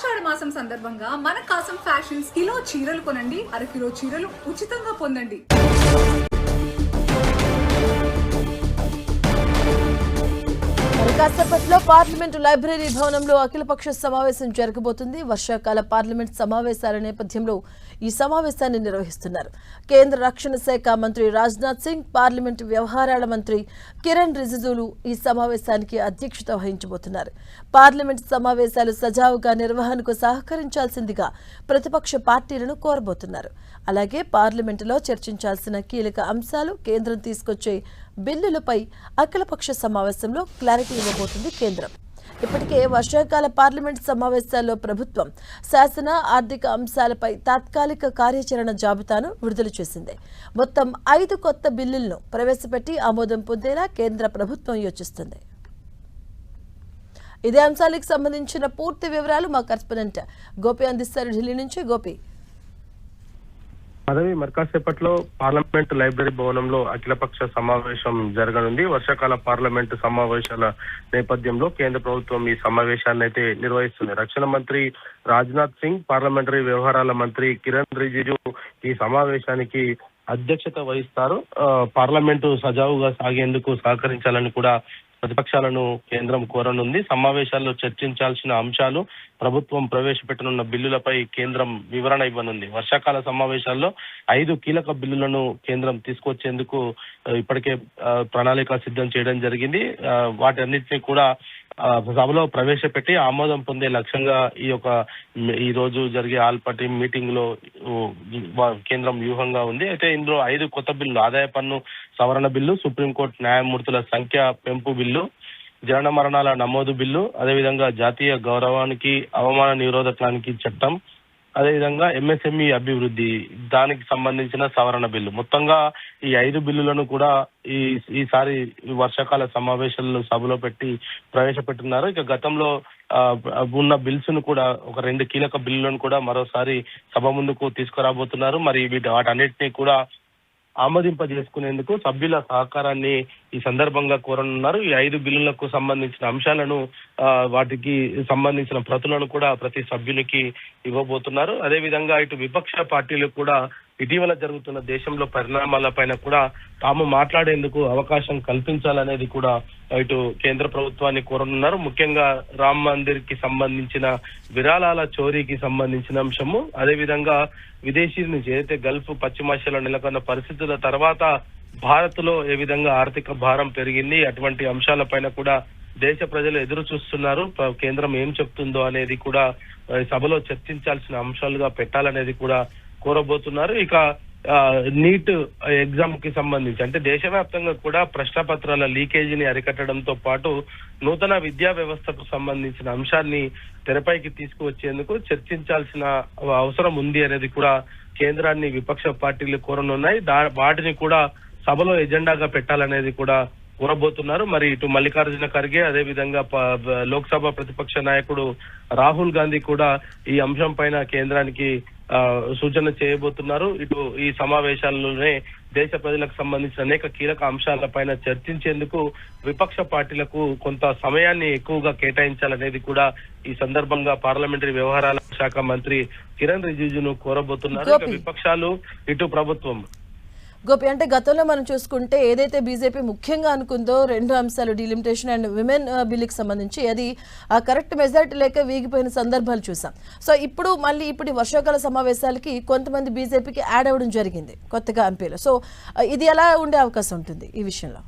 ఆషాఢ మాసం సందర్భంగా మన కాసం ఫ్యాషన్స్ కిలో చీరలు కొనండి, అరకిలో చీరలు ఉచితంగా పొందండి. కాసేపట్లో పార్లమెంటు లైబ్రరీ భవనంలో అఖిలపక్ష సమావేశం జరగబోతుంది. వర్షాకాల పార్లమెంట్ సమావేశాల నేపథ్యంలో ఈ సమావేశాన్ని నిర్వహిస్తున్నారు. కేంద్ర రక్షణ శాఖ మంత్రి రాజ్నాథ్ సింగ్, పార్లమెంటు వ్యవహారాల మంత్రి కిరణ్ రిజిజులు ఈ సమావేశానికి అధ్యక్షత వహించబోతున్నారు. పార్లమెంటు సమావేశాలు సజావుగా నిర్వహణకు సహకరించాల్సిందిగా ప్రతిపక్ష పార్టీలను కోరబోతున్నారు. అలాగే పార్లమెంటులో చర్చించాల్సిన కీలక అంశాలు, కేంద్రం తీసుకొచ్చే బిల్లులపై అఖిలపక్ష సమావేశంలో క్లారిటీ ఇవ్వబోతుంది కేంద్రం. ఇప్పటికే వర్షాకాల పార్లమెంట్ సమావేశాల్లో ప్రభుత్వం శాసన, ఆర్థిక అంశాలపై తాత్కాలిక కార్యాచరణ జాబితాను విడుదల చేసింది. మొత్తం 5 కొత్త బిల్లులను ప్రవేశపెట్టి ఆమోదం పొందేలా కేంద్ర ప్రభుత్వం యోచిస్తుంది. ఇదే అంశాలకు సంబంధించిన పూర్తి వివరాలు మా కరెస్పాండెంట్ గోపి అందిస్తారు ఢిల్లీ నుంచి. గోపి, పదవి మరికాసేపట్లో పార్లమెంట్ లైబ్రరీ భవనంలో అఖిలపక్ష సమావేశం జరగనుంది. వర్షాకాల పార్లమెంటు సమావేశాల నేపథ్యంలో కేంద్ర ప్రభుత్వం ఈ సమావేశాన్ని అయితే నిర్వహిస్తుంది. రక్షణ మంత్రి రాజ్నాథ్ సింగ్, పార్లమెంటరీ వ్యవహారాల మంత్రి కిరణ్ రిజిజు ఈ సమావేశానికి అధ్యక్షత వహిస్తారు. పార్లమెంటు సజావుగా సాగేందుకు సహకరించాలని కూడా ప్రతిపక్షాలను కేంద్రం కోరనుంది. సమావేశాల్లో చర్చించాల్సిన అంశాలు, ప్రభుత్వం ప్రవేశపెట్టనున్న బిల్లులపై కేంద్రం వివరణ ఇవ్వనుంది. వర్షాకాల సమావేశాల్లో 5 కీలక బిల్లులను కేంద్రం తీసుకొచ్చేందుకు ఇప్పటికే ప్రణాళిక సిద్ధం చేయడం జరిగింది. వాటన్నిటిని కూడా సభలో ప్రవేశపెట్టి ఆమోదం పొందే లక్ష్యంగా ఈ రోజు జరిగే ఆల్ పార్టీ మీటింగ్ లో కేంద్రం వ్యూహంగా ఉంది. అయితే ఇందులో 5 కొత్త బిల్లులు, ఆదాయ పన్ను సవరణ బిల్లు, సుప్రీంకోర్టు న్యాయమూర్తుల సంఖ్య పెంపు బిల్లు, జనన మరణాల నమోదు బిల్లు, అదేవిధంగా జాతీయ గౌరవానికి అవమాన నిరోధకానికి చట్టం, అదేవిధంగా ఎంఎస్ఎంఈ అభివృద్ధి, దానికి సంబంధించిన సవరణ బిల్లు. మొత్తంగా ఈ 5 బిల్లులను కూడా ఈసారి వర్షాకాల సమావేశాల్లో సభలో పెట్టి ప్రవేశపెట్టున్నారు. ఇక గతంలో ఉన్న బిల్స్ ను కూడా, ఒక 2 కీలక బిల్లులను కూడా మరోసారి సభ ముందుకు తీసుకురాబోతున్నారు. మరి వాటన్నిటినీ కూడా ఆమోదింపజేసుకునేందుకు సభ్యుల సహకారాన్ని ఈ సందర్భంగా కోరనున్నారు. ఈ 5 బిల్లులకు సంబంధించిన అంశాలను, వాటికి సంబంధించిన ప్రతులను కూడా ప్రతి సభ్యునికి ఇవ్వబోతున్నారు. అదేవిధంగా ఇటు విపక్ష పార్టీలు కూడా ఇటీవల జరుగుతున్న దేశంలో పరిణామాలపైన కూడా తాము మాట్లాడేందుకు అవకాశం కల్పించాలనేది కూడా ఇటు కేంద్ర ప్రభుత్వాన్ని కోరనున్నారు. ముఖ్యంగా రామ్ మందిర్ కి సంబంధించిన విరాళాల చోరీకి సంబంధించిన అంశము, అదేవిధంగా విదేశీ నుంచి ఏదైతే గల్ఫ్ పశ్చిమాసియాలో నెలకొన్న పరిస్థితుల తర్వాత భారత్ లో ఏ విధంగా ఆర్థిక భారం పెరిగింది, అటువంటి అంశాలపైన కూడా దేశ ప్రజలు ఎదురు చూస్తున్నారు. కేంద్రం ఏం చెప్తుందో అనేది కూడా సభలో చర్చించాల్సిన అంశాలుగా పెట్టాలనేది కూడా కోరబోతున్నారు. ఇక నీట్ ఎగ్జామ్ కి సంబంధించి, అంటే దేశవ్యాప్తంగా కూడా ప్రశ్నపత్రాల లీకేజీని అరికట్టడంతో పాటు నూతన విద్యా వ్యవస్థకు సంబంధించిన అంశాన్ని తెరపైకి తీసుకువచ్చేందుకు చర్చించాల్సిన అవసరం ఉంది అనేది కూడా కేంద్రాన్ని విపక్ష పార్టీలు కోరనున్నాయి. వాటిని కూడా సభలో ఎజెండాగా పెట్టాలనేది కూడా కోరబోతున్నారు. మరి ఇటు మల్లికార్జున ఖర్గే, అదే విధంగా లోక్సభ ప్రతిపక్ష నాయకుడు రాహుల్ గాంధీ కూడా ఈ అంశం పైన కేంద్రానికి సూచన చేయబోతున్నారు. ఇటు ఈ సమావేశాల్లోనే దేశ ప్రజలకు సంబంధించిన అనేక కీలక అంశాలపైన చర్చించేందుకు విపక్ష పార్టీలకు కొంత సమయాన్ని ఎక్కువగా కేటాయించాలనేది కూడా ఈ సందర్భంగా పార్లమెంటరీ వ్యవహారాల శాఖ మంత్రి కిరణ్ రిజిజును కోరబోతున్నారు. ఇక విపక్షాలు, ఇటు ప్రభుత్వం. గోపి, అంటే గతంలో మనం చూసుకుంటే ఏదైతే బీజేపీ ముఖ్యంగా అనుకుందో 2 అంశాలు, డిలిమిటేషన్ అండ్ విమెన్ బిల్లుకి సంబంధించి, అది ఆ కరెక్ట్ మెజారిటీ లేక వీగిపోయిన సందర్భాలు చూసాం. సో ఇప్పుడు మళ్ళీ వర్షాకాల సమావేశాలకి కొంతమంది బీజేపీకి యాడ్ అవ్వడం జరిగింది కొత్తగా ఎంపీలు. సో ఇది ఎలా ఉండే అవకాశం ఉంటుంది ఈ విషయంలో?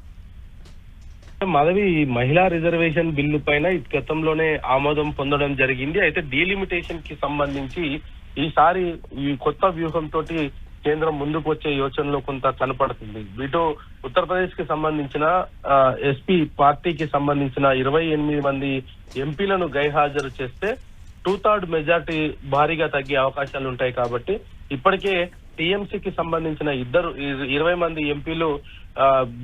మాధవి, మహిళా రిజర్వేషన్ బిల్లు పైన గతంలోనే ఆమోదం పొందడం జరిగింది. అయితే డీలిమిటేషన్ కి సంబంధించి ఈసారి ఈ కొత్త వ్యూహంతో కేంద్రం ముందుకు వచ్చే యోచనలో కొంత కనపడుతుంది. ఇటు ఉత్తరప్రదేశ్ కి సంబంధించిన ఎస్పీ పార్టీకి సంబంధించిన 28 మంది ఎంపీలను గైర్హాజరు చేస్తే 2/3 మెజార్టీ భారీగా తగ్గే అవకాశాలు ఉంటాయి. కాబట్టి ఇప్పటికే టీఎంసీకి సంబంధించిన 20 మంది ఎంపీలు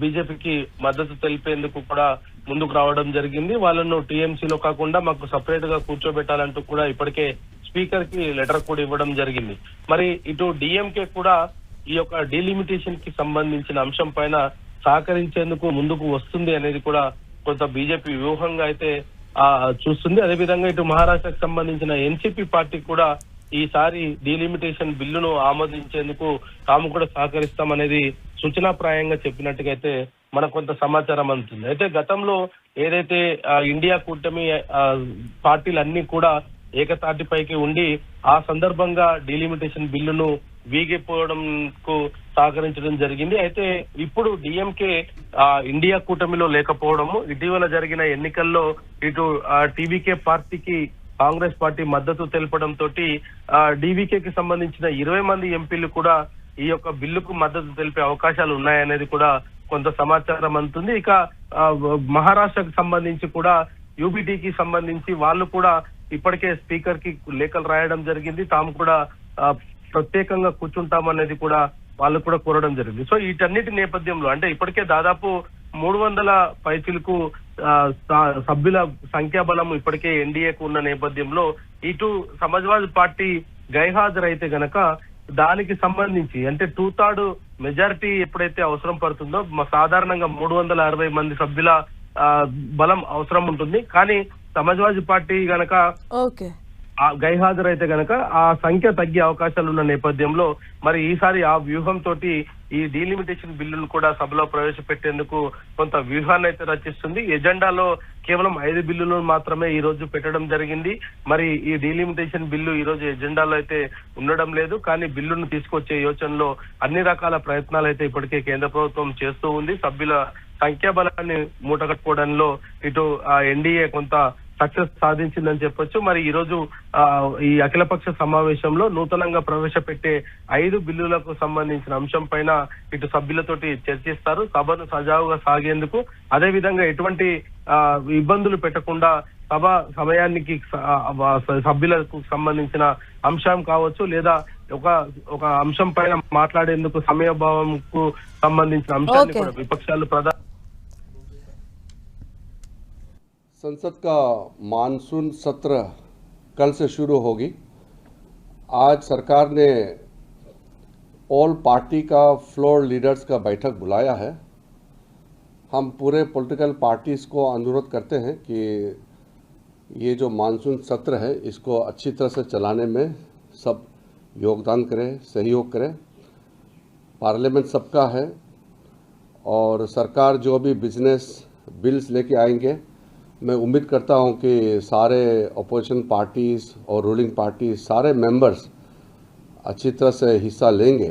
బీజేపీకి మద్దతు తెలిపేందుకు కూడా ముందుకు రావడం జరిగింది. వాళ్ళను టీఎంసీలో కాకుండా మాకు సపరేట్ గా కూర్చోబెట్టాలంటూ కూడా ఇప్పటికే స్పీకర్ కి లెటర్ కూడా ఇవ్వడం జరిగింది. మరి ఇటు డిఎంకే కూడా ఈ యొక్క డీలిమిటేషన్ కి సంబంధించిన అంశం పైన సహకరించేందుకు ముందుకు వస్తుంది అనేది కూడా కొంత బీజేపీ వ్యూహంగా అయితే చూస్తుంది. అదేవిధంగా ఇటు మహారాష్ట్రకు సంబంధించిన ఎన్సీపీ పార్టీ కూడా ఈసారి డీలిమిటేషన్ బిల్లును ఆమోదించేందుకు తాము కూడా సహకరిస్తామనేది సూచనాప్రాయంగా చెప్పినట్టుగా అయితే మనకు కొంత సమాచారం అందుతుంది. అయితే గతంలో ఏదైతే ఇండియా కూటమి పార్టీలన్నీ కూడా ఏకతాటిపైకి ఉండి ఆ సందర్భంగా డీలిమిటేషన్ బిల్లును వీగిపోవడంకు సహకరించడం జరిగింది. అయితే ఇప్పుడు డిఎంకే ఇండియా కూటమిలో లేకపోవడము, ఇటీవల జరిగిన ఎన్నికల్లో ఇటు టీవీకే పార్టీకి కాంగ్రెస్ పార్టీ మద్దతు తెలపడంతో డీవీకేకి సంబంధించిన 20 మంది ఎంపీలు కూడా ఈ యొక్క బిల్లుకు మద్దతు తెలిపే అవకాశాలు ఉన్నాయనేది కూడా కొంత సమాచారం అందుతుంది. ఇక మహారాష్ట్రకు సంబంధించి కూడా యూబీటీకి సంబంధించి వాళ్ళు కూడా ఇప్పటికే స్పీకర్ కి లేఖలు రాయడం జరిగింది. తాము కూడా ప్రత్యేకంగా కూర్చుంటామనేది కూడా వాళ్ళు కూడా కోరడం జరిగింది. సో వీటన్నిటి నేపథ్యంలో అంటే ఇప్పటికే దాదాపు 300 పైచిలకు సభ్యుల సంఖ్యాబలం ఇప్పటికే ఎన్డీఏకు ఉన్న నేపథ్యంలో ఇటు సమాజ్వాదీ పార్టీ గైహాజరైతే గనక దానికి సంబంధించి అంటే 2/3 మెజారిటీ ఎప్పుడైతే అవసరం పడుతుందో సాధారణంగా 360 మంది సభ్యుల బలం అవసరం ఉంటుంది. కానీ సమాజ్వాదీ పార్టీ గనక గైహాజరైతే గనక ఆ సంఖ్య తగ్గే అవకాశాలు ఉన్న నేపథ్యంలో మరి ఈసారి ఆ వ్యూహంతో ఈ డీలిమిటేషన్ బిల్లును కూడా సభలో ప్రవేశపెట్టేందుకు కొంత వ్యూహాన్ని అయితే రచిస్తుంది. ఎజెండాలో కేవలం 5 బిల్లులను మాత్రమే ఈ రోజు పెట్టడం జరిగింది. మరి ఈ డీలిమిటేషన్ బిల్లు ఈ రోజు ఎజెండాలో అయితే ఉండడం లేదు. కానీ బిల్లును తీసుకొచ్చే యోచనలో అన్ని రకాల ప్రయత్నాలు అయితే ఇప్పటికే కేంద్ర ప్రభుత్వం చేస్తూ ఉంది. సభ్యుల సంఖ్యాబలాన్ని మూటగట్టుకోవడంలో ఇటు ఎన్డీఏ కొంత సక్సెస్ సాధించిందని చెప్పొచ్చు. మరి ఈ రోజు ఈ అఖిలపక్ష సమావేశంలో నూతనంగా ప్రవేశపెట్టే 5 బిల్లులకు సంబంధించిన అంశం పైన ఇటు సభ్యులతోటి చర్చిస్తారు. సభను సజావుగా సాగేందుకు అదే విధంగా ఎటువంటి ఇబ్బందులు పెట్టకుండా సభ సమయానికి సభ్యులకు సంబంధించిన అంశం కావచ్చు లేదా ఒక అంశం పైన మాట్లాడేందుకు సమయభావంకు సంబంధించిన అంశాన్ని కూడా విపక్షాలు संसद का मानसून सत्र कल से शुरू होगी। आज सरकार ने ऑल पार्टी का फ्लोर लीडर्स का बैठक बुलाया है। हम पूरे पॉलिटिकल पार्टीज़ को अनुरोध करते हैं कि ये जो मानसून सत्र है इसको अच्छी तरह से चलाने में सब योगदान करें, सहयोग करें। पार्लियामेंट सबका है और सरकार जो भी बिजनेस बिल्स लेके आएंगे मैं उम्मीद करता हूं कि सारे अपोजिशन पार्टीज़ और रूलिंग पार्टी सारे मेंबर्स अच्छी तरह से हिस्सा लेंगे।